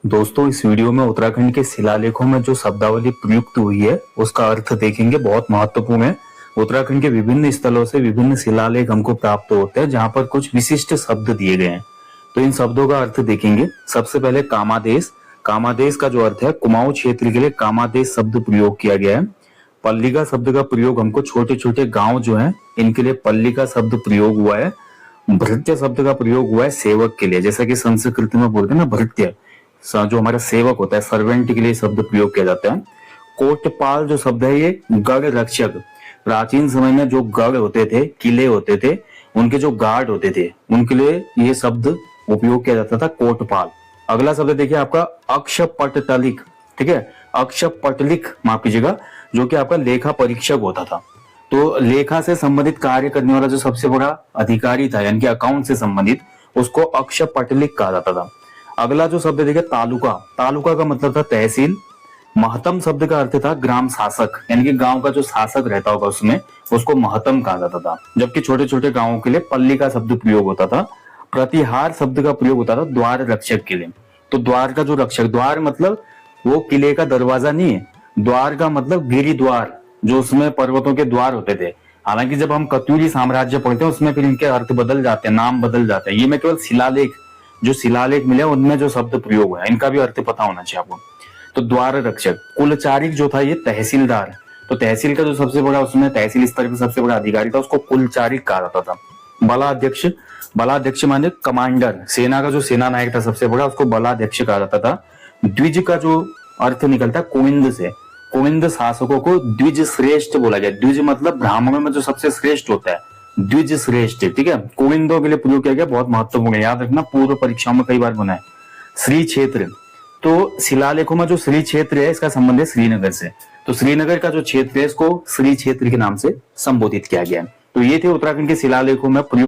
दोस्तों, इस वीडियो में उत्तराखंड के शिलालेखों में जो शब्दावली प्रयुक्त हुई है उसका अर्थ देखेंगे। बहुत महत्वपूर्ण है। उत्तराखंड के विभिन्न स्थलों से विभिन्न शिलालेख हमको प्राप्त होते हैं जहां पर कुछ विशिष्ट शब्द दिए गए हैं। तो इन शब्दों का अर्थ देखेंगे। सबसे पहले कामादेश। कामादेश का जो अर्थ है, कुमाऊं क्षेत्र के लिए कामादेश शब्द प्रयोग किया गया है। पल्लिका शब्द का प्रयोग हमको छोटे छोटे गांव जो है इनके लिए पल्लिका शब्द प्रयोग हुआ है। भृत्य शब्द का प्रयोग हुआ है सेवक के लिए, जैसा कि संस्कृत में बोलते हैं ना भृत्य, जो हमारा सेवक होता है, सर्वेंट के लिए शब्द प्रयोग किया जाता है। कोटपाल जो शब्द है ये गढ़ रक्षक। प्राचीन समय में जो गढ़ होते थे, किले होते थे, उनके जो गार्ड होते थे उनके लिए ये शब्द उपयोग किया जाता था, कोटपाल। अगला शब्द देखिए आपका अक्षपटलिक। ठीक है, अक्षपटलिक माफ कीजिएगा, जो कि आपका लेखा परीक्षक होता था। तो लेखा से संबंधित कार्य करने वाला जो सबसे बड़ा अधिकारी था, यानी कि अकाउंट से संबंधित, उसको अक्षपटलिक कहा जाता था। अगला जो शब्द देखिए तालुका। तालुका का मतलब था तहसील। महतम शब्द का अर्थ था ग्राम शासक, यानी कि गांव का जो शासक रहता होगा उसमें उसको महतम कहा जाता था। जबकि छोटे छोटे गांवों के लिए पल्ली का शब्द प्रयोग होता था। प्रतिहार शब्द का प्रयोग होता था द्वार रक्षक के लिए। तो द्वार का जो रक्षक, द्वार मतलब वो किले का दरवाजा नहीं है, द्वार का मतलब गिरी द्वार, जो उसमें पर्वतों के द्वार होते थे। हालांकि जब हम कत्यूरी साम्राज्य पढ़ते हैं उसमें फिर इनके अर्थ बदल जाते हैं, नाम बदल जाते हैं। ये मैं केवल शिलालेख, जो शिलालेख मिले उनमें जो शब्द प्रयोग हुआ है इनका भी अर्थ पता होना चाहिए आपको। तो द्वार रक्षक। कुलचारिक जो था ये तहसीलदार। तो तहसील का जो सबसे बड़ा, उसमें तहसील स्तर पर सबसे बड़ा अधिकारी था, उसको कुलचारिक कहा जाता था। बलाध्यक्ष। बलाध्यक्ष माने कमांडर, सेना का जो सेना नायक था सबसे बड़ा, उसको बलाध्यक्ष कहा जाता था। द्विज का जो अर्थ निकलता है कुविंद से। कुविंद शासकों को द्विज श्रेष्ठ बोला गया। द्विज मतलब ब्राह्मणों में जो सबसे श्रेष्ठ होता है, द्विज श्रेष्ठ। ठीक है, कुविंदों के लिए प्रयोग किया गया, बहुत महत्वपूर्ण है, याद रखना, पूर्व परीक्षाओं में कई बार बना है। श्री क्षेत्र। तो शिलालेखों में जो श्री क्षेत्र है इसका संबंध है श्रीनगर से। तो श्रीनगर का जो क्षेत्र है इसको श्री क्षेत्र के नाम से संबोधित किया गया है। तो ये थे उत्तराखंड के शिलालेखों में प्रयुक्त